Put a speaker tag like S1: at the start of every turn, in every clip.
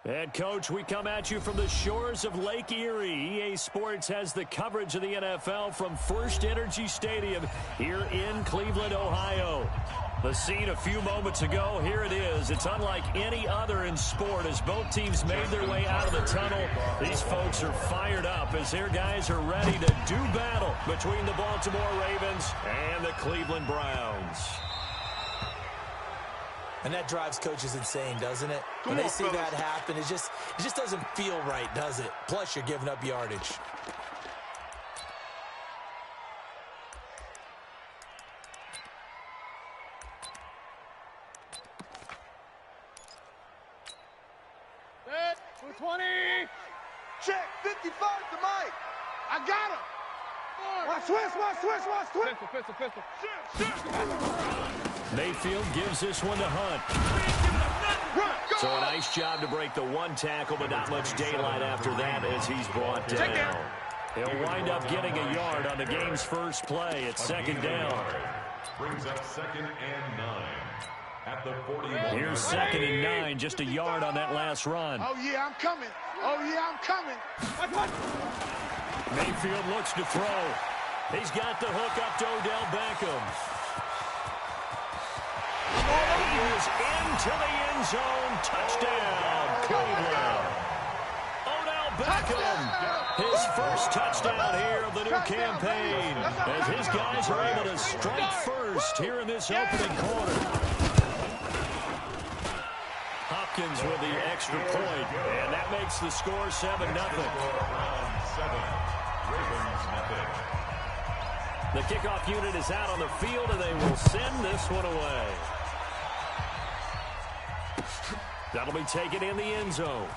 S1: And, Coach, we come at you from the shores of Lake Erie. EA Sports has the coverage of the NFL from First Energy Stadium here in Cleveland, Ohio. The scene a few moments ago, here it is. It's unlike any other in sport as both teams made their way out of the tunnel. These folks are fired up as their guys are ready to do battle between the Baltimore Ravens and the Cleveland Browns.
S2: And that drives coaches insane, doesn't it? When they see that happen, it just doesn't feel right, does it? Plus, you're giving up yardage.
S3: Set, 20.
S4: Check, 55 to Mike. I got him. Watch twist.
S3: Pistol.
S1: Mayfield gives this one to Hunt. So a nice job to break the one tackle, but not much daylight after that as he's brought down. He'll wind up getting a yard on the game's first play. It's second down.
S5: Brings up 2nd and 9 at the 41.
S1: Here's 2nd and 9, just a yard on that last run.
S4: Oh, yeah, I'm coming.
S1: Mayfield looks to throw. He's got the hook up to Odell Beckham. He is into the end zone. Touchdown, Cleveland. Odell Beckham, his first touchdown here of the new campaign, as his guys are able to strike first here in this opening quarter. Hopkins with the extra point, and that makes the score 7-0. The kickoff unit is out on the field, and they will send this one away. That'll be taken in the end zone.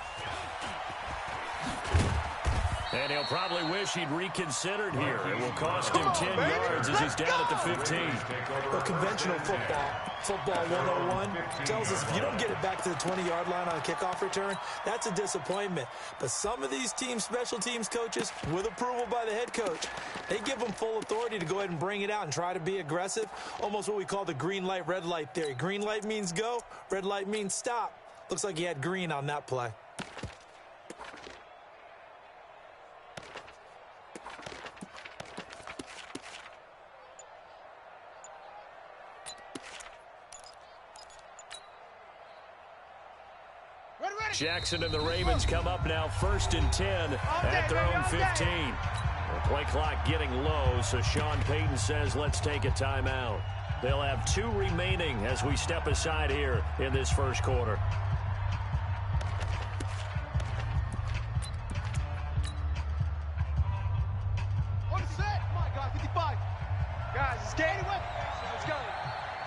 S1: And he'll probably wish he'd reconsidered here. It will cost him 10 yards as he's down at the 15.
S2: Well, conventional football 101, tells us if you don't get it back to the 20-yard line on a kickoff return, that's a disappointment. But some of these teams, special teams coaches, with approval by the head coach, they give them full authority to go ahead and bring it out and try to be aggressive, almost what we call the green light, red light theory. Green light means go, red light means stop. Looks like he had green on that play.
S1: Jackson and the Ravens come up now 1st and 10 at their own 15. The play clock getting low, so Sean Payton says let's take a timeout. They'll have 2 remaining as we step aside here in this first quarter.
S4: On the set. Come on, guys, 55. Guys, it's game. Let's go.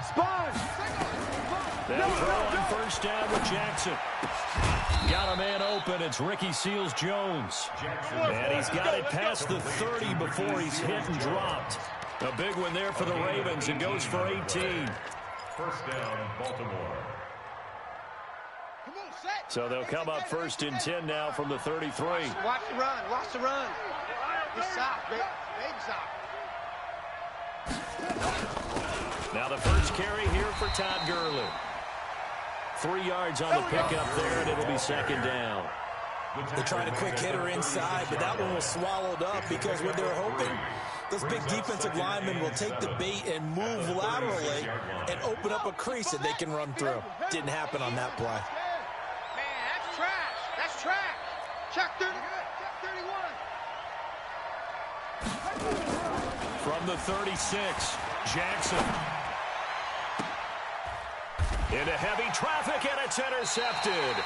S4: Sponge.
S1: They'll throw on first down with Jackson. Got a man open. It's Ricky Seals-Jones. And he's got it past the 30 before he's hit and dropped. A big one there for the Ravens. It goes for 18.
S5: First down, Baltimore.
S1: So they'll come up 1st and 10 now from the 33.
S4: Watch the run. It's soft, baby.
S1: Now the first carry here for Todd Gurley. 3 yards on the pickup there, and it'll be second down.
S2: They tried a quick hitter inside, but that one was swallowed up because what they're hoping, those big defensive linemen will take the bait and move laterally and open up a crease that they can run through. Didn't happen on that play.
S4: Man, that's trash. Check 30. Check 31.
S1: From the 36, Jackson. Into heavy traffic, and it's intercepted.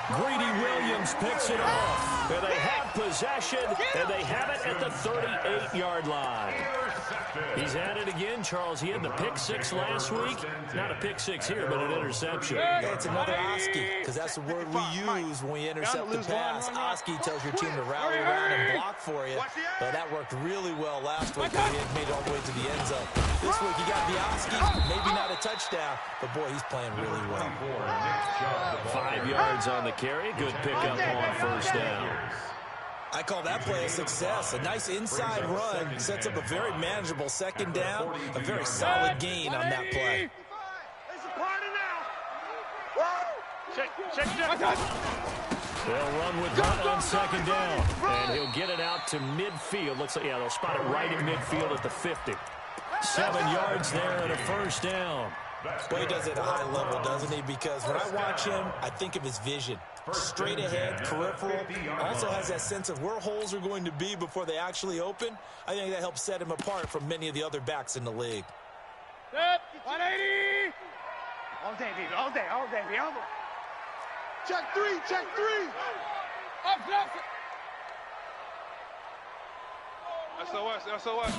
S1: Greedy Williams picks it off. And they have possession, and they have it at the 38-yard line. He's at it again, Charles. He had the pick 6 last week. Not a pick 6 here, but an interception.
S2: Yeah, it's another Oski, because that's the word we use when we intercept the pass. Oski tells your team to rally around and block for you. But that worked really well last week when he had made it all the way to the end zone. This week, he got the Oski, maybe not a touchdown, but boy, he's playing really well.
S1: 5 yards on the carry. Good pickup on first down.
S2: I call that play a success. A nice inside run sets up a very manageable second down. A very solid gain on that play.
S4: It's a party now. Check.
S1: They'll run with Hunt on second down. And he'll get it out to midfield. Looks like, yeah, they'll spot it right at midfield at the 50. 7 yards there and a first down.
S2: Well, he does it at a high level, doesn't he? Because when I watch him, I think of his vision. Straight ahead, peripheral. Also has that sense of where holes are going to be before they actually open. I think that helps set him apart from many of the other backs in the league.
S3: 180!
S4: All day, baby. All day, all day, baby. All day. Check three, check three.
S3: Up, up.
S4: SOS, SOS.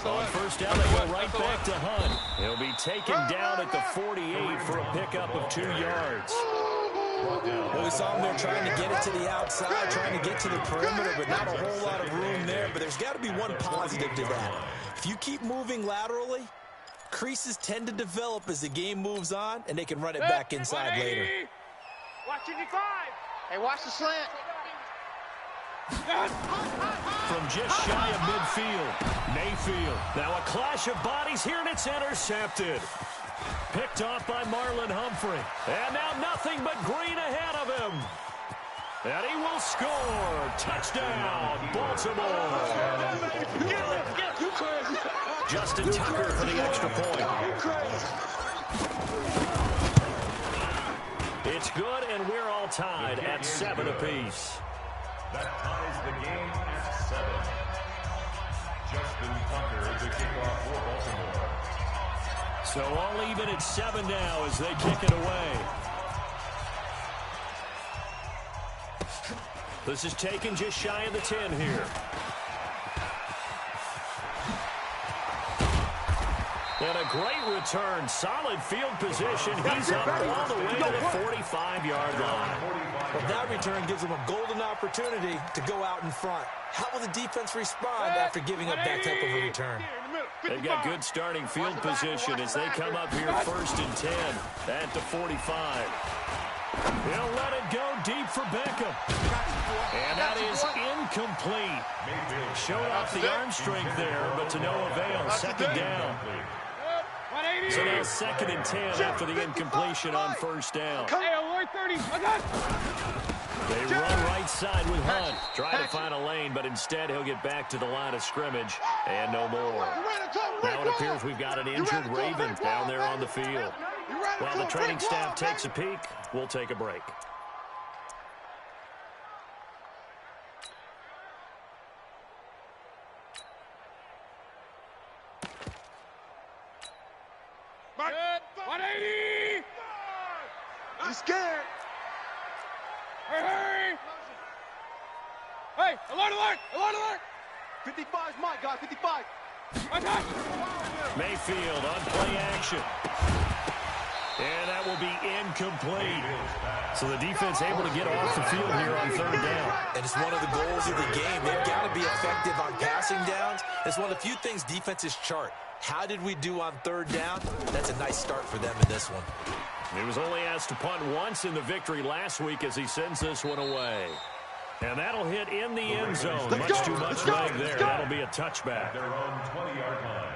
S1: On first down, they go right back to Hunt. He'll be taken down at the 48 for a pickup of 2 yards.
S2: Well, we saw him there trying to get it to the outside, trying to get to the perimeter, but not a whole lot of room there. But there's got to be one positive to that. If you keep moving laterally, creases tend to develop as the game moves on, and they can run it back inside later.
S4: Watch 55. Hey, watch the slant.
S1: From just shy of midfield, Mayfield. Now a clash of bodies here, and it's intercepted. Picked off by Marlon Humphrey. And now nothing but green ahead of him. And he will score. Touchdown, Baltimore. Justin Tucker for the extra point. It's good, and we're all tied at 7 apiece.
S5: That ties the game at 7. Justin Tucker, the kickoff for Baltimore.
S1: So all even at 7 now as they kick it away. This is taken just shy of the 10 here. And a great return. Solid field position. He's up all the way to the 45-yard line.
S2: Well, that return gives them a golden opportunity to go out in front. How will the defense respond after giving up that type of a return?
S1: They've got good starting field position as they come up here 1st and 10 at the 45. He'll let it go deep for Beckham. And that is incomplete. Showed off the arm strength there, but to no avail. 2nd down. So now 2nd and 10 after the incompletion on 1st down. They run right side with Hunt. Try to find a lane, but instead he'll get back to the line of scrimmage and no more. Now it appears we've got an injured Raven down there on the field. While the training staff takes a peek, we'll take a break.
S4: He's scared.
S3: Hurry! Hey, alert, alert, alert, alert!
S4: 55 is my guy, 55.
S1: Mayfield on play action. And that will be incomplete. So the defense able to get off the field here on 3rd down.
S2: And it's one of the goals of the game. They've got to be effective on passing downs. It's one of the few things defenses chart. How did we do on 3rd down? That's a nice start for them in this one.
S1: He was only asked to punt once in the victory last week as he sends this one away. And that'll hit in the end zone. Much too much leg there. That'll be a touchback.
S5: They're on 20-yard line.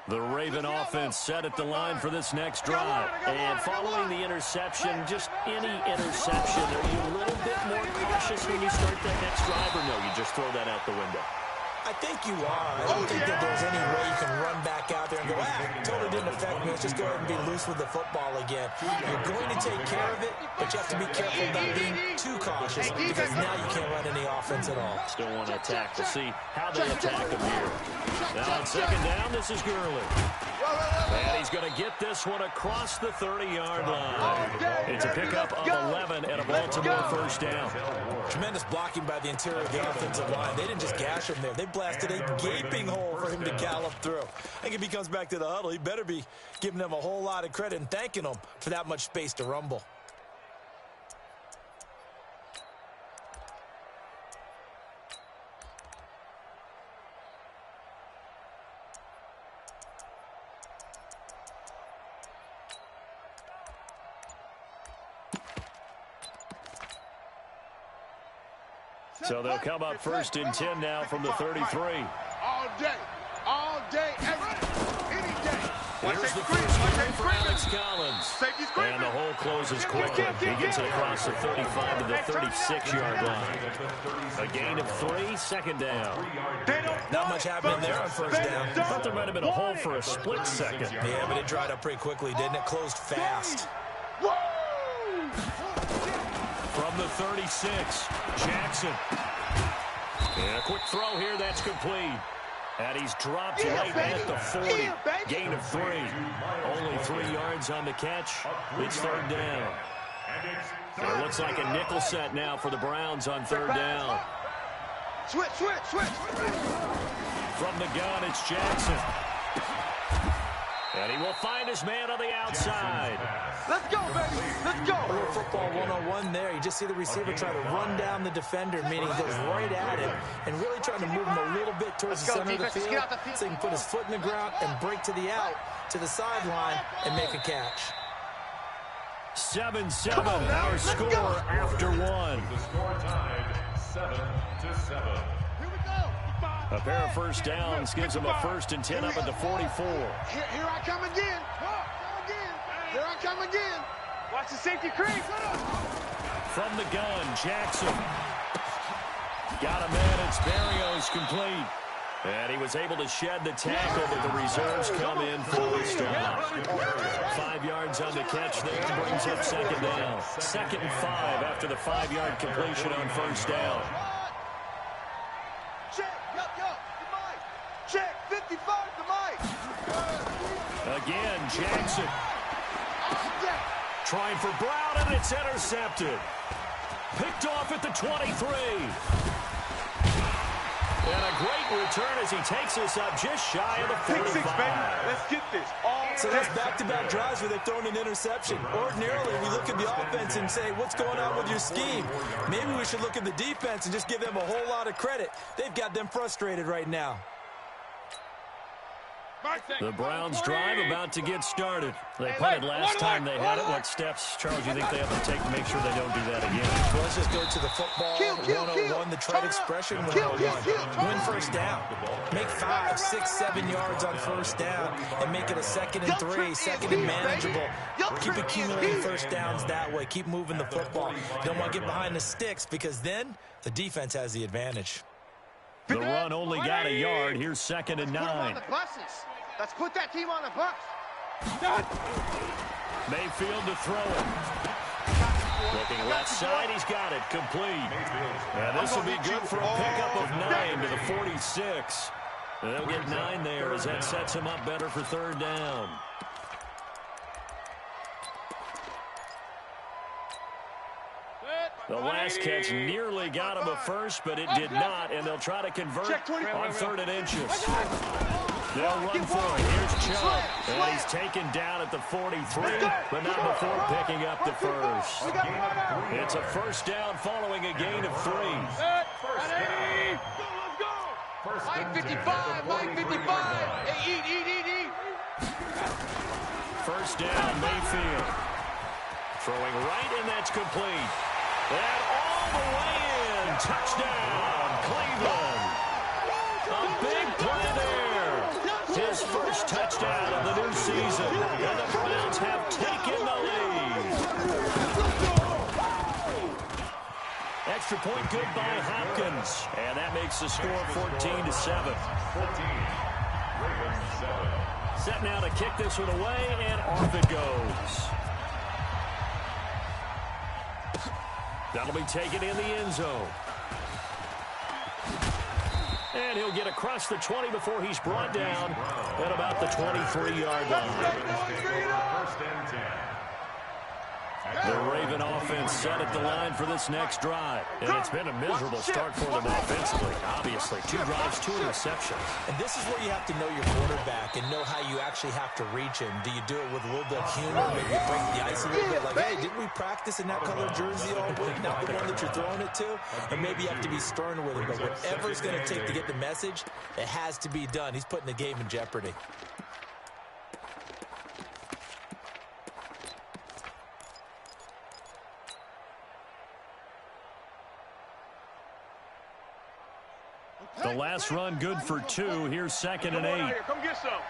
S1: The Raven offense set at the line for this next drive. And following the interception, just any interception, are you a little bit more cautious when you start that next drive, or no, you just throw that out the window?
S2: I think you are. I don't think that there's any way you can run back out there and go, totally didn't affect me. Let's just go ahead and be loose with the football again. You're going to take care of it, but you have to be careful about being too cautious because now you can't run any offense at all.
S1: Still want to attack. We'll see how they attack them here. Now on 2nd down, this is Gurley. And he's going to get this one across the 30-yard line. It's a pickup of 11 and a Baltimore 1st down.
S2: Tremendous blocking by the interior of the offensive line. They didn't just gash him there. They blasted a gaping hole for him to gallop through. I think if he comes back to the huddle, he better be giving them a whole lot of credit and thanking them for that much space to rumble.
S1: So they'll come up 1st and 10 now from the 33.
S4: All day, any day.
S1: Here's the first play for Alex Collins. And the hole closes quickly. He gets it across the 35 to the 36-yard line. A gain of 3, second down.
S2: Not much happening there on first down.
S1: I thought there might have been a hole for a split second.
S2: Yeah, but it dried up pretty quickly, didn't it? Closed fast.
S1: From the 36, Jackson. And a quick throw here, that's complete. And he's dropped right at the 40. Gain of 3. Only 3 yards on the catch. It's third down. And it looks like a nickel set now for the Browns on third down.
S4: Switch.
S1: From the gun, it's Jackson. And he will find his man on the outside.
S4: Let's go, baby. Let's go.
S2: A little football 101 there. You just see the receiver try to run down the defender, meaning he goes right at him and really trying to move him a little bit towards the center of the field so he can put his foot in the ground and break to the out, to the sideline, and make a catch.
S1: 7-7, our score after 1.
S5: The score tied 7-7.
S1: A pair of first downs gives him a 1st and 10 up at the 44.
S4: Here I come again. Here I come again. Watch the safety creep.
S1: From the gun, Jackson. Got a man, it's Berrios complete. And he was able to shed the tackle, but the reserves come in for a stop. 5 yards on the catch there, brings up second down. 2nd and 5 after the 5-yard completion on first down.
S4: Check, 55 to Mike.
S1: Again, Jackson. Trying for Brown, and it's intercepted. Picked off at the 23. And a great return as he takes us up just shy of the 45.
S4: Pick 6, baby. Let's get this.
S2: So that's back-to-back drives where they've thrown an interception. Ordinarily, we look at the offense and say, what's going on with your scheme? Maybe we should look at the defense and just give them a whole lot of credit. They've got them frustrated right now.
S1: The Browns drive about to get started. They punted last time they had it. What steps, Charles, you think they have to take to make sure they don't do that again?
S2: Well, let's just go to the football 101, the trade expression 101. Win first down. Make 5, 6, 7 yards on first down and make it a 2nd and 3, 2nd and manageable. Keep accumulating first downs that way. Keep moving the football. You don't want to get behind the sticks because then the defense has the advantage.
S1: The run only got a yard. Here's 2nd and 9.
S4: Let's put that team on the bus.
S1: Mayfield to throw it. Looking left side, he's got it. Complete. And this will be good for a pickup of 9 to the 46. They'll get 9 there as that sets him up better for third down. The last catch nearly got him a first, but it did not, and they'll try to convert on 3rd and inches. They'll run for it. Here's Chubb, and he's taken down at the 43, but not before picking up the first. It's a first down following a gain of 3.
S4: Mike 55, Mike 55. Hey, eat.
S1: First down, Mayfield. Throwing right, and that's complete. And all the way in. Touchdown, Cleveland. A big play there. His first touchdown of the new season. And the Browns have taken the lead. Extra point good by Hopkins. And that makes the score 14-7. Set now to kick this one away, and off it goes. That'll be taken in the end zone. And he'll get across the 20 before he's brought down at about the 23-yard line.
S5: First and 10.
S1: The Raven offense set at the line for this next drive. And it's been a miserable start for them offensively. Obviously, 2 drives, 2 interceptions.
S2: And this is where you have to know your quarterback and know how you actually have to reach him. Do you do it with a little bit of humor? Maybe you break the ice a little bit like, hey, didn't we practice in that color jersey all week? Not the one that you're throwing it to? And maybe you have to be stern with him. But whatever it's going to take to get the message, it has to be done. He's putting the game in jeopardy.
S1: The last run good for 2. Here's 2nd and 8.
S3: Come get some.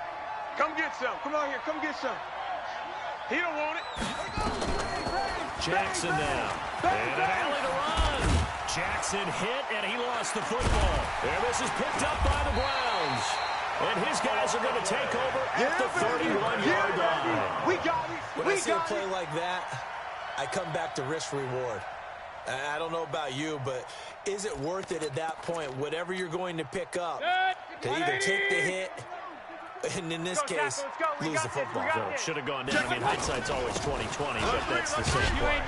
S3: Come get some. Come on here. Come get some. He don't want it.
S1: Jackson now. And an alley to run. Jackson hit, and he lost the football. And this is picked up by the Browns. And his guys are going to take over at the 31-yard line.
S3: We got it.
S2: When I see a play like that, I come back to risk reward. I don't know about you, but is it worth it at that point, whatever you're going to pick up, to either take the hit, and in this case, lose the football?
S1: So it should have gone down. I mean, hindsight's always 20/20, but that's the same play.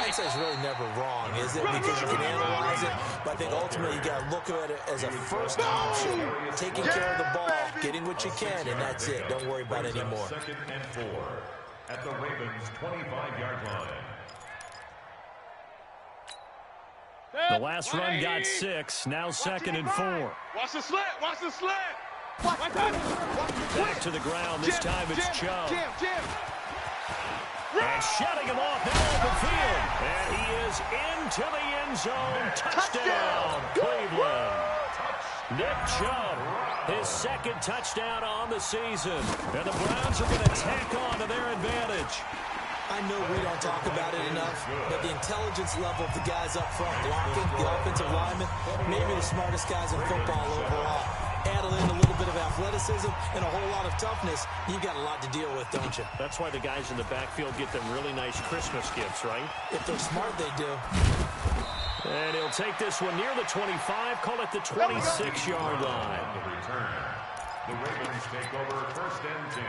S2: Hindsight's really never wrong, is it? Because you can analyze it, but I think ultimately you got to look at it as a first option, taking care of the ball, getting what you can, and that's it. Don't worry about it anymore.
S5: 2nd and 4 at the Ravens' 25-yard line.
S1: The last run got 6. Now 2nd and 4.
S3: Watch the slant. Watch the slant.
S1: Back to the ground. This time it's Chubb. And shutting him off now open field. And he is into the end zone. Touchdown, Cleveland. Nick Chubb, his 2nd touchdown on the season. And the Browns are going to tack on to their advantage.
S2: I know we don't talk about it enough, but the intelligence level of the guys up front blocking, the offensive linemen, maybe the smartest guys in football overall. Add in a little bit of athleticism and a whole lot of toughness, you've got a lot to deal with, don't you?
S1: That's why the guys in the backfield get them really nice Christmas gifts, right?
S2: If they're smart, they do.
S1: And he'll take this one near the 25, call it the 26-yard line.
S5: On the return, the Ravens take over 1st and 10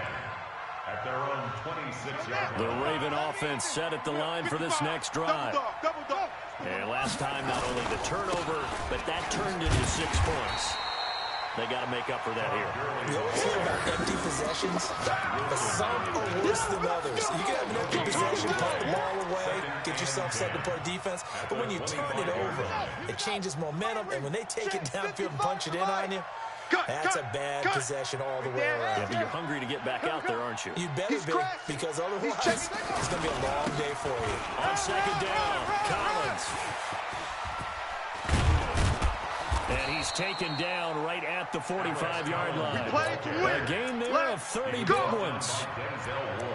S5: at their own 26-yard line.
S1: The Raven offense set at the line for this next drive. And last time, not only the turnover, but that turned into 6 points. They got to make up for that here.
S2: You always hear about empty possessions, but some are worse than others. You can have an empty possession, punt the ball away, get yourself set to play defense, but when you turn it over, it changes momentum, and when they take it downfield and punch it in on you, that's a bad possession all the way around.
S1: Yeah, but you're hungry to get back out there, aren't you?
S2: You better be, because otherwise it's going to be a long day for you.
S1: On 2nd down, Collins. And he's taken down right at the 45-yard line. A gain there of 30 big ones.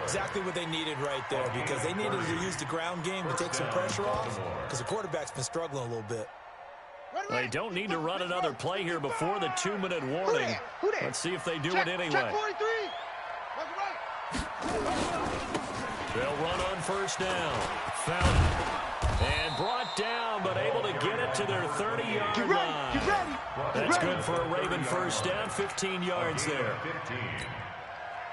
S2: Exactly what they needed right there, because they needed to use the ground game to take some pressure off, because the quarterback's been struggling a little bit.
S1: They don't need to run another play here before the 2-minute warning. Let's see if they do it anyway. They'll run on 1st down. Found it. And brought down, but able to get it to their 30-yard line. That's good for a Raven 1st down, 15 yards there.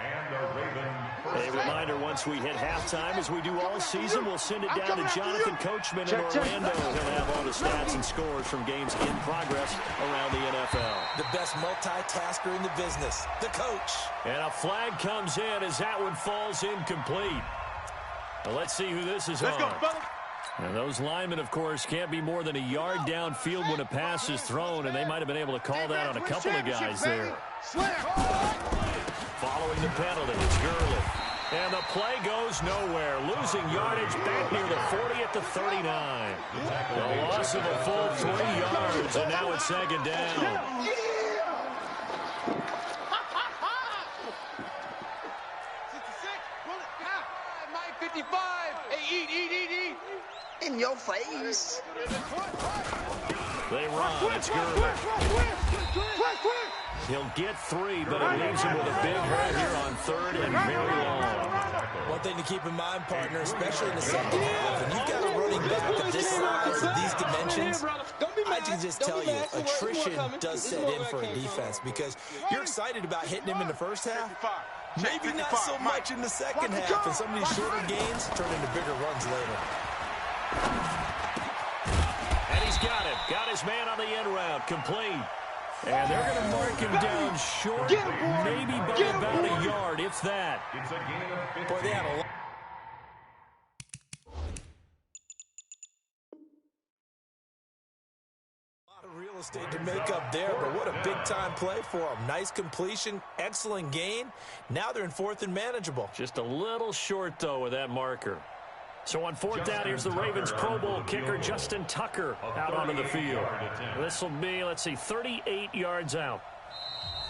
S5: And the Raven
S1: A reminder, once we hit halftime, as we do all season, we'll send it down to Jonathan Coachman in Orlando. He'll have all the stats and scores from games in progress around the NFL.
S2: The best multitasker in the business, the coach.
S1: And a flag comes in as that one falls incomplete. Well, let's see who this is on. And those linemen, of course, can't be more than a yard downfield when a pass is thrown, and they might have been able to call that on a couple of guys there. Following the penalty, it's Gurley. And the play goes nowhere. Losing yardage back near the 40 at the 39. The loss of a full 3 yards, and now it's 2nd down.
S3: 55. Hey, eat.
S6: In your face.
S1: They run. It's Gurley. He'll get 3, but it leaves him with a big hole here on 3rd and very long.
S2: One thing to keep in mind, partner, especially in the second half, and you've got a running back of this size and these dimensions, I can just tell you, attrition does set in for a defense, because you're excited about hitting him in the first half. Maybe not so much in the second half, and some of these shorter gains turn into bigger runs later.
S1: And he's got it. Got his man on the end route. Complete. And they're going to mark him down short, maybe by about a yard, if that.
S5: It's a gain of 15.
S2: Boy, they had a lot of real estate to make up there, but what a big-time play for them. Nice completion, excellent gain. Now they're in 4th and manageable.
S1: Just a little short, though, with that marker. So on 4th down, here's the Ravens Pro Bowl kicker, Justin Tucker, out onto the field. This will be, let's see, 38 yards out.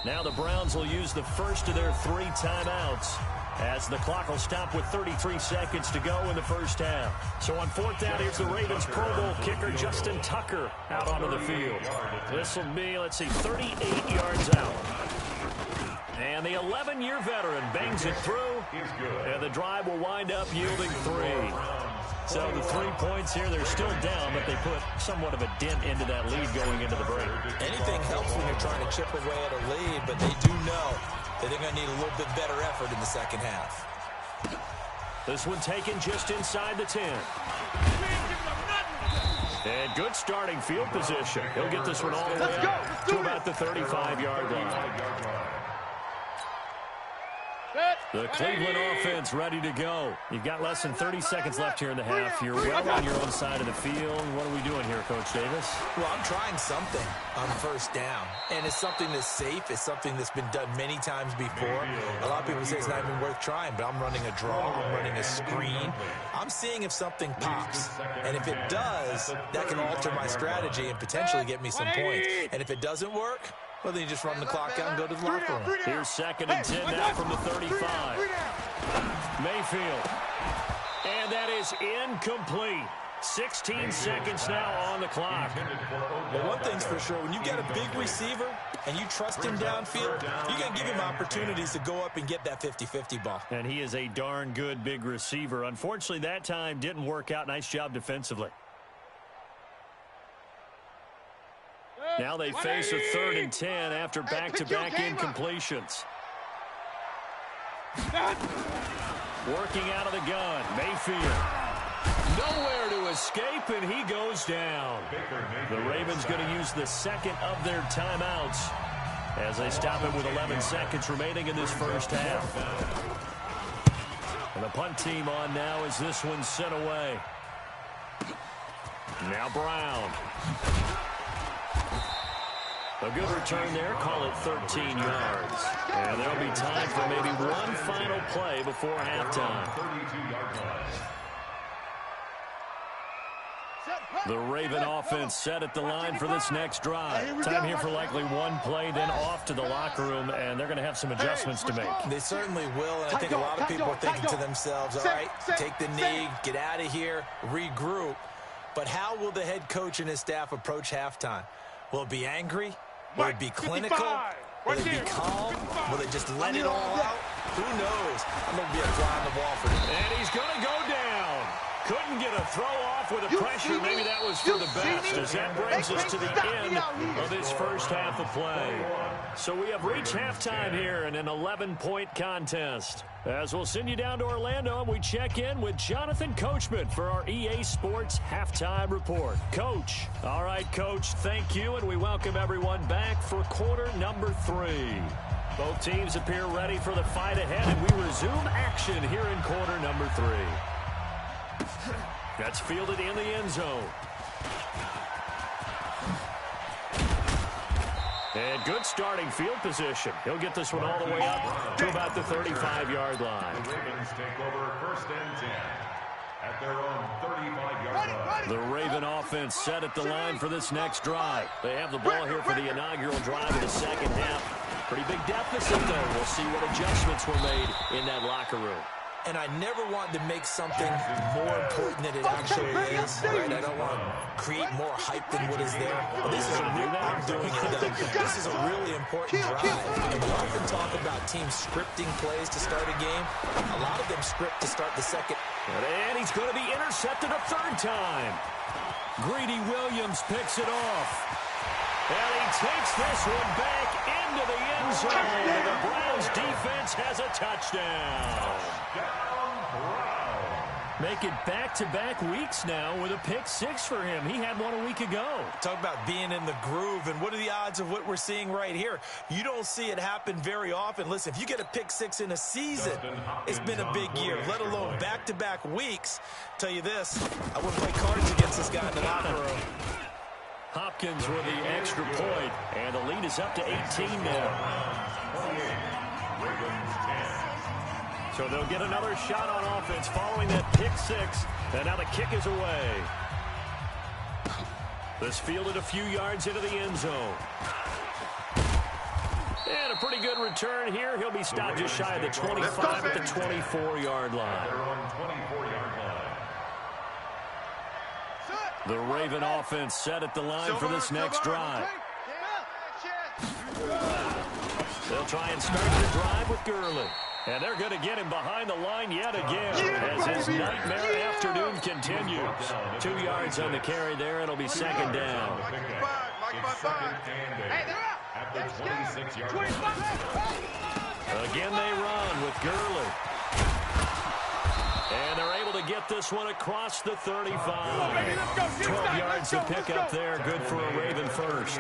S1: Now the Browns will use the first of their 3 timeouts as the clock will stop with 33 seconds to go in the first half. So on 4th down, here's the Ravens Pro Bowl kicker Justin Tucker out onto the field. This will be, 38 yards out. And the 11-year veteran bangs it through, and the drive will wind up yielding 3. So the 3 points here, they're still down, but they put somewhat of a dent into that lead going into the break.
S2: Anything helps when you're trying to chip away at a lead, but they do know that they're going to need a little bit better effort in the second half.
S1: This one taken just inside the 10. And good starting field position. He'll get this one all the way up to about the 35-yard line. The Cleveland offense ready to go. You've got less than 30 seconds left here in the half. You're well on your own side of the field. What are we doing here, Coach Davis?
S2: Well, I'm trying something on 1st down. And it's something that's safe. It's something that's been done many times before. A lot of people say it's not even worth trying, but I'm running a draw. I'm running a screen. I'm seeing if something pops. And if it does, that can alter my strategy and potentially get me some points. And if it doesn't work, well, then you just run the clock out and go to the locker room.
S1: Here's 2nd and 10 now from the 35. Mayfield. And that is incomplete. 16 seconds now on the clock.
S2: Well, one thing's for sure. When you get a big receiver and you trust him downfield, you're going to give him opportunities to go up and get that 50-50 ball.
S1: And he is a darn good big receiver. Unfortunately, that time didn't work out. Nice job defensively. Now they face a 3rd and 10 after back-to-back incompletions. Working out of the gun, Mayfield. Nowhere to escape, and he goes down. The Ravens going to use the 2nd of their timeouts as they stop it with 11 seconds remaining in this first half. And the punt team on now as this one's sent away. Now Brown. A good return there, call it 13 yards. And there'll be time for maybe one final play before halftime. The Raven offense set at the line for this next drive. Time here for likely one play, then off to the locker room, and they're going to have some adjustments to make.
S2: They certainly will, and I think a lot of people are thinking to themselves, all right, take the knee, get out of here, regroup. But how will the head coach and his staff approach halftime? Will it be angry? Will it be clinical? Will it be calm? Will they just let it all out? Who knows? I'm going to be a fly on the wall for them.
S1: And he's going to go down. Couldn't get a throw off with the pressure. Maybe that was for the best, as that brings us to the end of this first half of play. So we have reached halftime here in an 11-point contest. As we'll send you down to Orlando, and we check in with Jonathan Coachman for our EA Sports Halftime Report. Coach. All right, Coach, thank you, and we welcome everyone back for quarter number 3. Both teams appear ready for the fight ahead, and we resume action here in quarter number 3. That's fielded in the end zone. And good starting field position. He'll get this one all the way up to about the 35-yard line.
S5: The Ravens take over 1st and 10 at their own 35-yard line.
S1: The Raven offense set at the line for this next drive. They have the ball here for the inaugural drive of the second half. Pretty big deficit, though. We'll see what adjustments were made in that locker room.
S2: And I never want to make something more important than it actually is. Right? I don't want to create more hype than what is there. But this is this is a really important drive. And we often talk about teams scripting plays to start a game. A lot of them script to start the second.
S1: And he's going to be intercepted a 3rd time. Greedy Williams picks it off. And he takes this one back into the end zone. And the Browns defense has a touchdown. Make it back-to-back weeks now with a pick 6 for him. He had one a week ago.
S2: Talk about being in the groove, and what are the odds of what we're seeing right here? You don't see it happen very often. Listen, if you get a pick 6 in a season, it's been a big year, let alone back-to-back weeks. Tell you this, I wouldn't play cards against this guy in the locker room.
S1: Hopkins with the extra point, and the lead is up to 18 now. So they'll get another shot on offense following that pick 6, and now the kick is away. This fielded a few yards into the end zone. And a pretty good return here. He'll be stopped just shy of the 25 at the 24-yard line. The Raven offense set at the line for this next drive. They'll try and start the drive with Gurley. And they're going to get him behind the line yet again as his nightmare afternoon continues. 2 yards on the carry there. It'll be second down.
S5: At the 26-yard line.
S1: Again they run with Gurley. And they're able to get this one across the 35. 12 yards to pick up there. Good for a Raven first.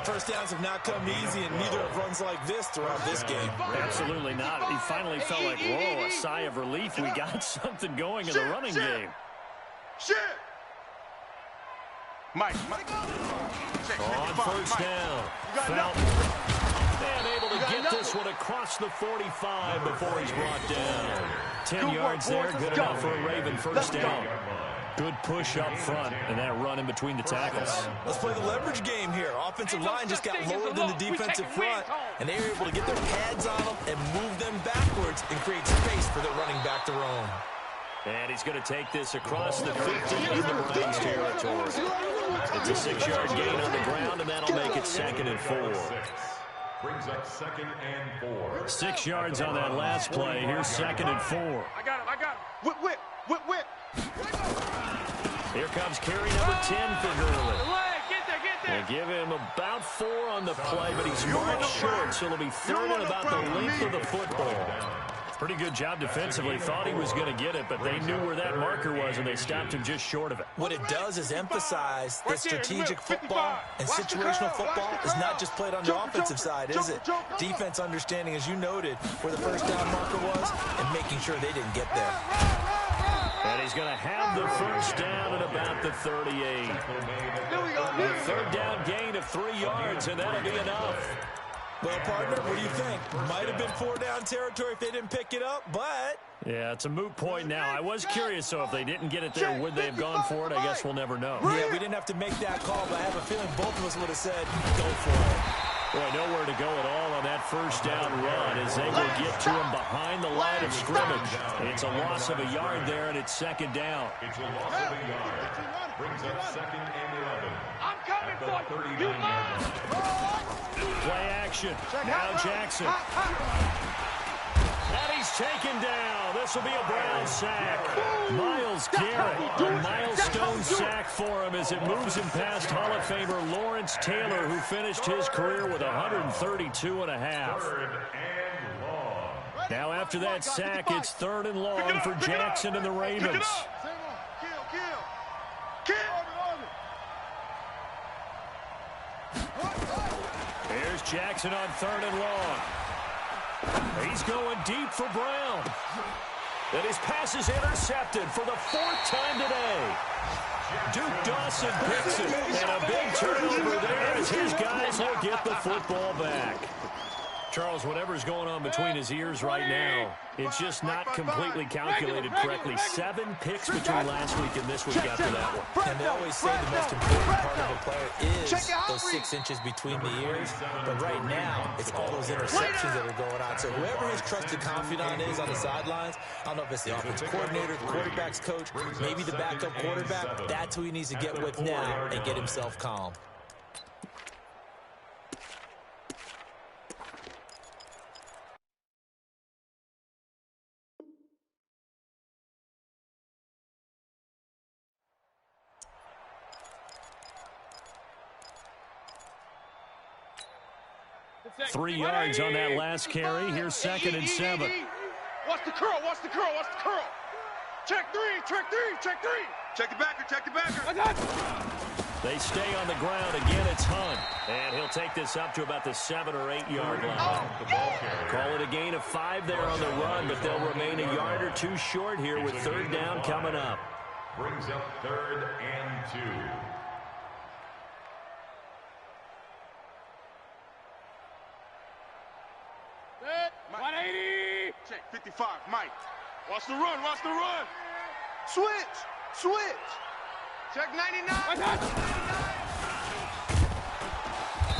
S2: First downs have not come easy, and neither have runs like this throughout this game.
S1: Absolutely not. He finally felt like, whoa, a sigh of relief. We got something going in the running game.
S3: Mike.
S1: On first down. Fountain. And able to get this one across the 45 before he's brought down. 10 yards there. Good enough for a Raven first down. Good push up front, and that run in between the tackles.
S2: Let's play the leverage game here. Offensive line just got lower than the defensive front, and they were able to get their pads on them and move them backwards and create space for their running back to roam.
S1: And he's going to take this across the 50 into Browns territory. It's a 6-yard gain on the ground, and that'll make it 2nd and 4.
S5: Brings up 2nd and 4.
S1: 6 yards on that last play. Here's 2nd and 4.
S3: I got him. Whip.
S1: Here comes carry number 10 for Gurley.
S3: Get there.
S1: They give him about 4 on the play, but he's marked short, so it'll be 3rd and about the length of the football. Pretty good job defensively. Thought he was going to get it, but they knew where that marker was, and they stopped him just short of it.
S2: What it does is emphasize that strategic football and situational football is not just played on the offensive side, is it? Defense understanding, as you noted, where the first down marker was and making sure they didn't get there.
S1: And he's going to have the first down at about the 38. A 3rd down gain of 3 yards, and that'll be enough.
S2: Well, partner, what do you think? Might have been 4-down territory if they didn't pick it up, but...
S1: Yeah, it's a moot point now. I was curious, so if they didn't get it there, would they have gone for it? I guess we'll never know.
S2: Yeah, we didn't have to make that call, but I have a feeling both of us would have said, go for it.
S1: Boy, nowhere to go at all on that first down run as they will get to him behind the line of scrimmage. It's a loss of a yard there, and it's 2nd down.
S5: It's a loss of a yard. Brings up 2nd and 11.
S3: I'm coming for you.
S1: Play action. Now Jackson. And he's taken down. This will be a Brown sack. Myles Garrett, a milestone sack for him as it moves him past Hall of Famer Lawrence Taylor, who finished his career with 132 and a half. Now after that sack, it's 3rd and long for Jackson and the Ravens. Here's Jackson on 3rd and long. He's going deep for Brown. And his pass is intercepted for the 4th time today. Duke Dawson picks it, and a big turnover there as his guys will get the football back. Charles, whatever's going on between his ears right now, it's just not completely calculated correctly. 7 picks between last week and this week after that one.
S2: And they always say the most important part of a player is those 6 inches between the ears. But right now, it's all those interceptions that are going on. So whoever his trusted confidant is on the sidelines, I don't know if it's the offensive coordinator, the quarterback's coach, maybe the backup quarterback, that's who he needs to get with now and get himself calm.
S1: Three yards on that last carry. Here's 2nd and 7.
S3: Watch the curl. Check three. Check the backer.
S1: They stay on the ground. Again, it's Hunt. And he'll take this up to about the 7 or 8 yard line. Call it a gain of 5 there on the run, but they'll remain a yard or 2 short here with 3rd down coming up.
S5: Brings up 3rd and 2.
S3: Set. 180. Check 55. Mike. Watch the run. Switch. Check 99.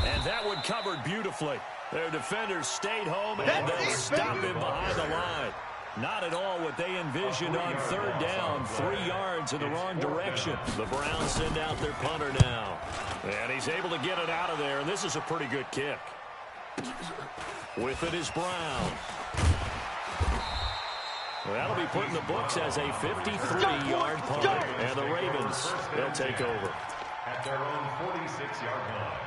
S1: And that one covered beautifully. Their defenders stayed home, and they stopped him behind the line. Not at all what they envisioned on third down. 3 yards in the wrong direction. The Browns send out their punter now. And he's able to get it out of there, and this is a pretty good kick. With it is Brown. Well, that'll be put in the books as a 53-yard punt. And the Ravens, they'll take over.
S5: At their own 46-yard line.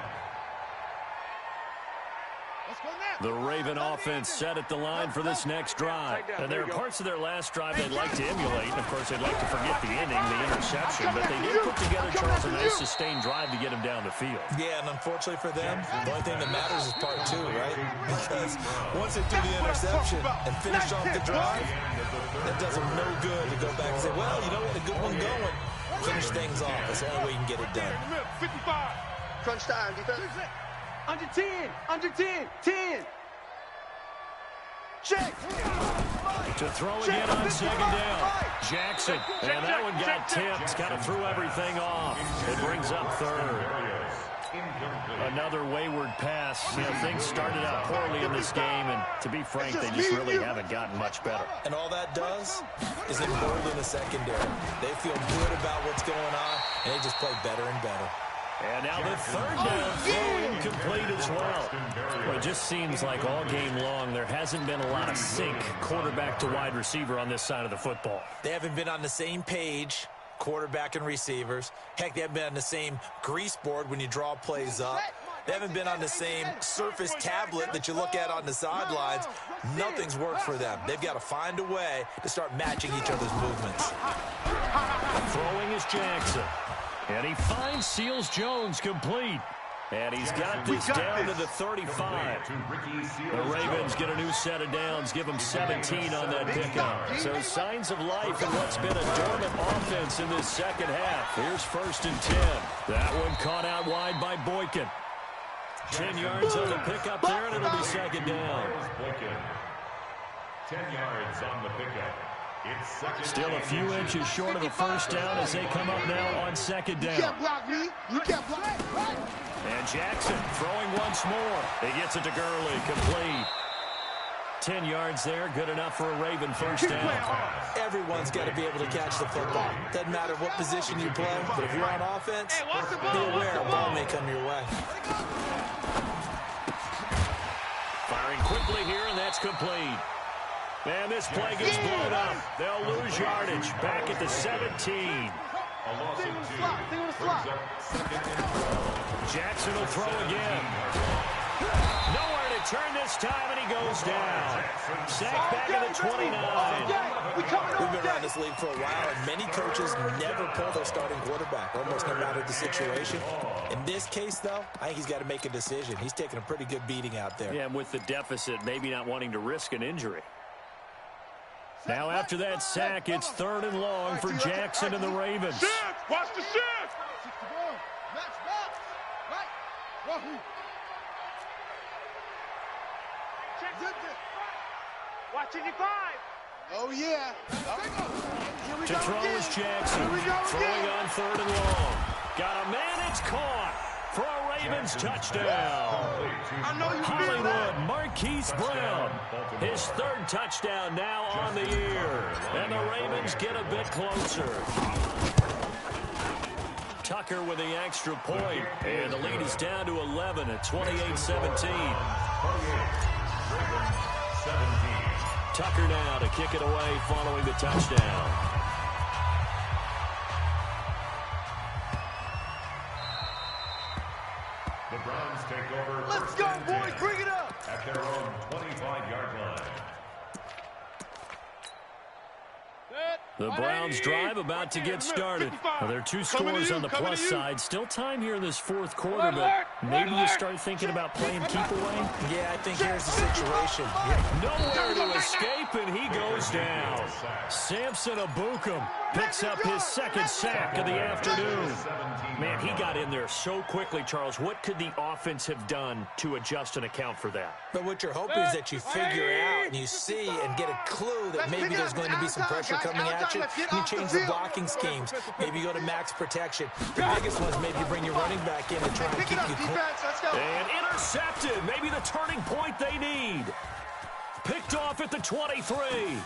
S1: The Raven offense set at the line for this next drive. And there are parts of their last drive they'd like to emulate. And, of course, they'd like to forget the inning, the interception. But they did put together, Charles, a nice sustained drive to get him down the field.
S2: Yeah, and unfortunately for them, the only thing that matters is part 2, right? Because once they do the interception and finish off the drive, that does them no good to go back and say, well, you know what, a good one going. Finish things off. That's the only way you can get it done.
S4: 55. Crunch time, defense.
S3: Under 10. Under 10. 10.
S4: Check.
S1: To throw again on second down. Jackson. And that one got tipped. Kind of threw everything off. It brings up third. Another wayward pass. You know, things started out poorly in this game, and to be frank, they just really haven't gotten much better.
S2: And all that does is embolden the secondary. They feel good about what's going on, and they just play better and better.
S1: And now the third down throw incomplete as well. Well, it just seems like all game long there hasn't been a lot of sync quarterback to wide receiver on this side of the football.
S2: They haven't been on the same page, quarterback and receivers. Heck, they haven't been on the same grease board when you draw plays up. They haven't been on the same surface tablet that you look at on the sidelines. Nothing's worked for them. They've got to find a way to start matching each other's movements.
S1: Throwing is Jackson. And he finds Seals Jones complete. And he's got this down to the 35. The Ravens get a new set of downs, give them 17 on that pickup. So signs of life in what's been a dormant offense in this second half. Here's 1st and 10. That one caught out wide by Boykin. 10 yards on the pickup there, and it'll be second down.
S5: 10 yards on the pickup.
S1: Still a few inches short of a first down as they come up now on second down.
S4: You can't block me. You can't block me.
S1: And Jackson throwing once more. He gets it to Gurley, complete. 10 yards there, good enough for a Raven first down.
S2: Everyone's got to be able to catch the football. Doesn't matter what position you play, but if you're on offense, be aware a ball may come your way.
S1: Firing quickly here, and that's complete. And this play gets blown up. They'll lose yardage. Back at the 17. Jackson will throw again. Nowhere to turn this time, and he goes down. Sacked back at the 29.
S2: We've been around this league for a while, and many coaches never pull their starting quarterback, almost no matter the situation. In this case, though, I think he's got to make a decision. He's taking a pretty good beating out there.
S1: Yeah, and with the deficit, maybe not wanting to risk an injury. Now after that sack, it's 3rd and long for Jackson and the Ravens.
S3: Watch the shift. Watch 85.
S4: Oh, yeah.
S1: To throw is Jackson. Throwing on 3rd and long. Got a man, it's caught. For a Ravens touchdown. Hollywood, Marquise Brown. His 3rd touchdown now on the year. And the Ravens get a bit closer. Tucker with the extra point. And the lead is down to 11 at 28-17. Tucker now to kick it away following the touchdown.
S5: The Browns take over.
S4: Let's go, boys. Bring it up.
S5: At their own 25-yard line.
S1: The Browns drive about to get started. Well, there are 2 scores on the plus side. Still time here in this 4th quarter, but maybe you start thinking about playing keep away.
S2: Yeah, I think here's the situation.
S1: Nowhere to escape, and he goes down. Samson Abukum picks up his 2nd sack of the afternoon. Man, he got in there so quickly, Charles. What could the offense have done to adjust and account for that?
S2: But what you're hoping is that you figure out and you see and get a clue that maybe there's going to be some pressure coming at protection. You change the blocking schemes. Maybe you go to max protection. The biggest one's maybe you bring your running back in to try and keep you close.
S1: And intercepted. Maybe the turning point they need. Picked off at the 23.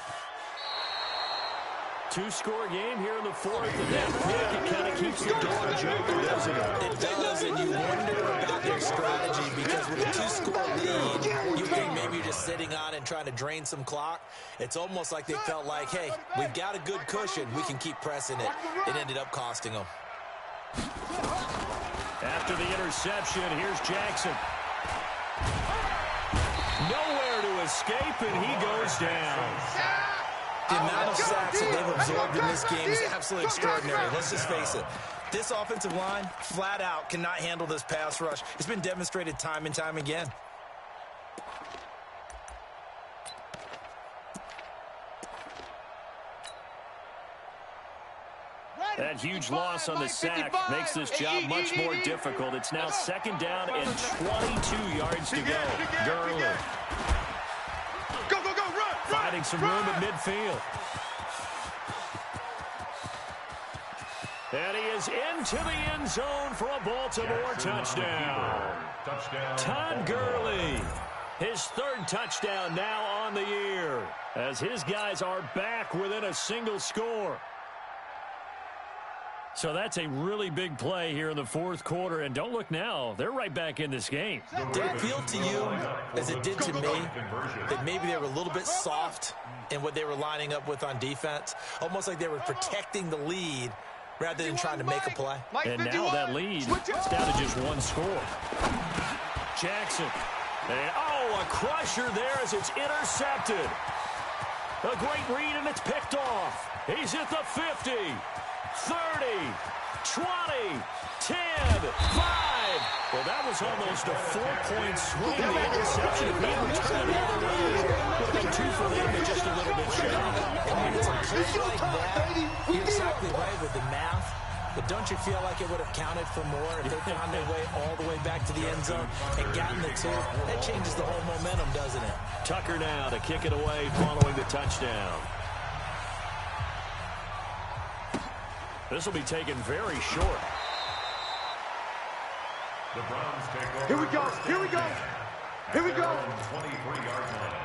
S1: Two-score game here in the fourth, and that pick, it kind of keeps the door open, doesn't it?
S2: It does, and you wonder about their strategy, because with a two-score lead, you think maybe you're just sitting on and trying to drain some clock. It's almost like they felt like, hey, we've got a good cushion. We can keep pressing it. It ended up costing them.
S1: After the interception, here's Jackson. Nowhere to escape, and he goes down.
S2: The amount of sacks that they've absorbed in this game is absolutely extraordinary. Let's just face it. This offensive line, flat out, cannot handle this pass rush. It's been demonstrated time and time again.
S1: That huge loss on the sack makes this job much more difficult. It's now second down and 22 yards to go. Gurley.
S3: Go, go, go, run!
S1: Finding some room at midfield. And he is into the end zone for a Baltimore touchdown. Todd Gurley, his third touchdown now on the year, as his guys are back within a single score. So that's a really big play here in the fourth quarter. And don't look now, they're right back in this game.
S2: Did it feel to you, as it did to me, that maybe they were a little bit soft in what they were lining up with on defense? Almost like they were protecting the lead rather than trying to make a play.
S1: And now that lead is down to just one score. Jackson. And, oh, a crusher there as it's intercepted. A great read, and it's picked off. He's at the 50. 30, 20, 10, 5. Well, that was almost a 4-point swing. The interception, if he had returned the other way, would have been 2 for them, but just a little bit shy.
S2: And when it's a play like that, you're exactly right with the math. But don't you feel like it would have counted for more if they found their way all the way back to the end zone and gotten the 2? That changes the whole momentum, doesn't it?
S1: Tucker now to kick it away following the touchdown. This will be taken very short.
S5: The Browns take over.
S3: Here we go. Here we go. Here we go.
S5: 23-yard line.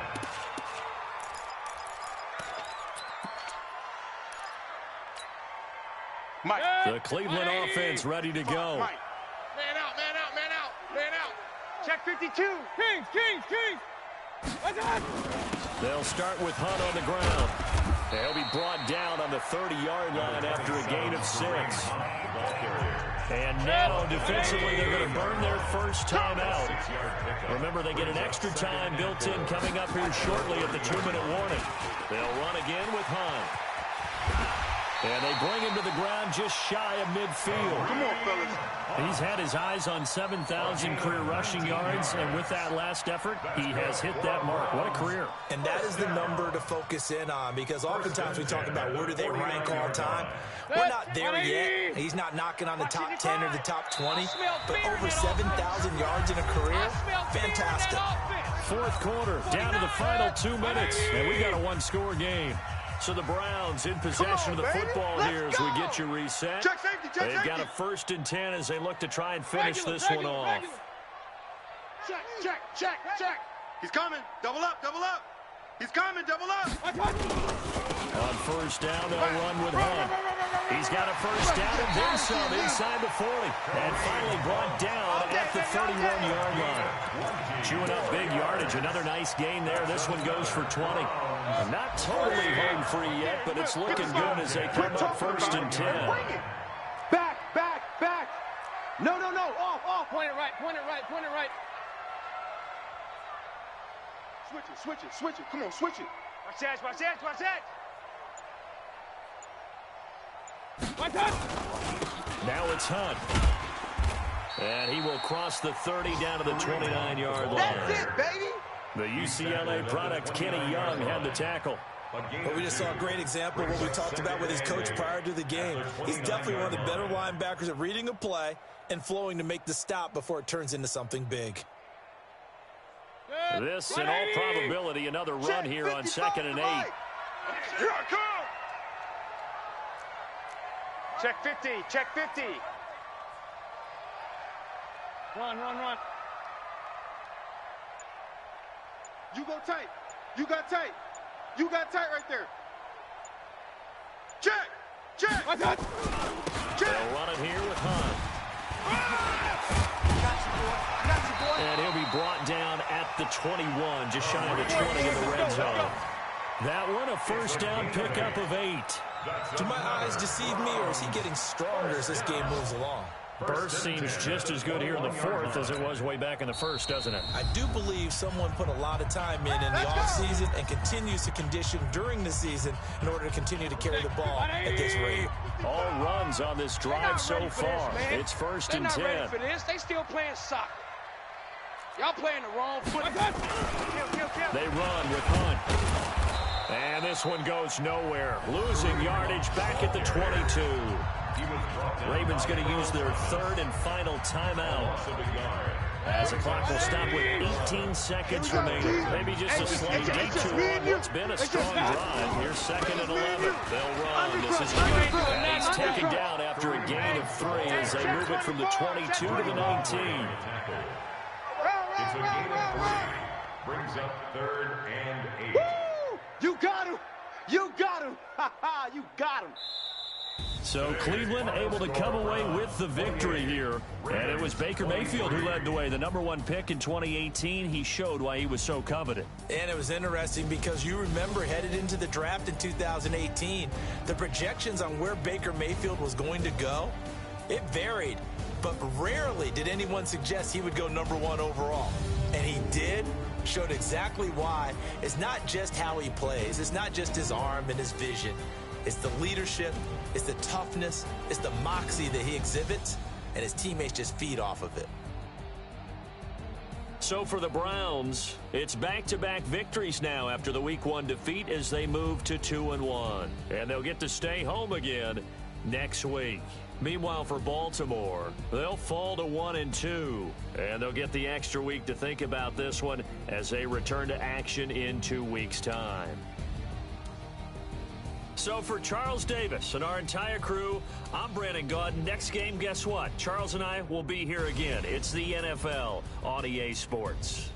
S3: Mike.
S1: The Cleveland offense ready to go.
S3: Mike. Man out, man out, man out, man out. Check 52. Kings, Kings, Kings. What's that?
S1: They'll start with Hunt on the ground. He'll be brought down on the 30-yard line after a gain of 6. And now, defensively, they're going to burn their first time out. Remember, they get an extra time built in coming up here shortly at the 2-minute warning. They'll run again with Hunt. And they bring him to the ground just shy of midfield.
S3: Come on, fellas.
S1: He's had his eyes on 7,000 career rushing yards, and with that last effort, he has hit that mark. What a career.
S2: And that is the number to focus in on, because oftentimes we talk about where do they rank all time. We're not there yet. He's not knocking on the top 10 or the top 20, but over 7,000 yards in a career, fantastic.
S1: Fourth quarter, down to the final 2 minutes, and we got a one-score game. So the Browns in possession of the football here as we get you reset.
S3: Check safety, check
S1: They've got a 1st and 10 as they look to try and finish this one off.
S3: Check, check, check, check. He's coming. Double up, double up. He's coming, double up.
S1: On first down, they'll run with Hunt. He's got a first down and then some inside the 40. And finally brought down at the 31-yard line. Chewing up big yardage. Another nice gain there. This one goes for 20. Not totally home free yet, but it's looking good as they come up 1st and 10.
S3: Back, back, back. No, no, no. Off, off. Point it right, point it right, point it right. Switch it, switch it, switch it. Come on, switch it. Watch that, watch that, watch that. Watch that.
S1: Now it's Hunt. And he will cross the 30 down to the 29-yard line.
S6: That's it, baby.
S1: The UCLA product, Kenny Young, had the tackle.
S2: But we just saw a great example of what we talked about with his coach prior to the game. He's definitely one of the better linebackers at reading a play and flowing to make the stop before it turns into something big.
S1: This, in all probability, another run here on 2nd and 8.
S3: Here I come. Check 50. Check 50. Run, run, run. You go tight. You got tight. You got tight right there. Check. Check. I got. Check.
S1: They'll run it here with Hunt. And he'll be brought down at the 21, just shy of the 20 in the red zone. That one, a first down pickup of 8.
S2: Do my eyes deceive me, or is he getting stronger as this game moves along?
S1: Burst seems just as good here in the fourth as it was way back in the first, doesn't it?
S2: I do believe someone put a lot of time in the offseason and continues to condition during the season in order to continue to carry the ball at this rate.
S1: All runs on this drive so far. It's first and 10.
S3: They're not ready for this. They still playing soccer. Y'all playing the wrong foot.
S1: They run with Hunt. And this one goes nowhere. Losing yardage back at the 22. Ravens going to use their third and final timeout, as the clock will stop with 18 seconds remaining. Maybe just a slight detour on what's been a strong drive. Here's second and 11. They'll run. This is Hunt. And he's taken down after a gain of 3 as they move it from the 22 to the 19.
S5: It's a gain of 3. Brings up third and 8.
S3: Woo! You got him. You got him. Ha ha, you got him.
S1: So Cleveland able to come away with the victory here. And it was Baker Mayfield who led the way. The #1 pick in 2018. He showed why he was so coveted.
S2: And it was interesting because you remember headed into the draft in 2018, the projections on where Baker Mayfield was going to go, it varied. But rarely did anyone suggest he would go #1 overall. And he did. Showed exactly why. It's not just how he plays. It's not just his arm and his vision. It's the leadership. It's the toughness. It's the moxie that he exhibits. And his teammates just feed off of it.
S1: So for the Browns, it's back-to-back victories now after the Week 1 defeat as they move to 2-1. And they'll get to stay home again next week. Meanwhile, for Baltimore, they'll fall to 1-2. And they'll get the extra week to think about this one as they return to action in 2 weeks' time. So for Charles Davis and our entire crew, I'm Brandon Gaudin. Next game, guess what? Charles and I will be here again. It's the NFL on EA Sports.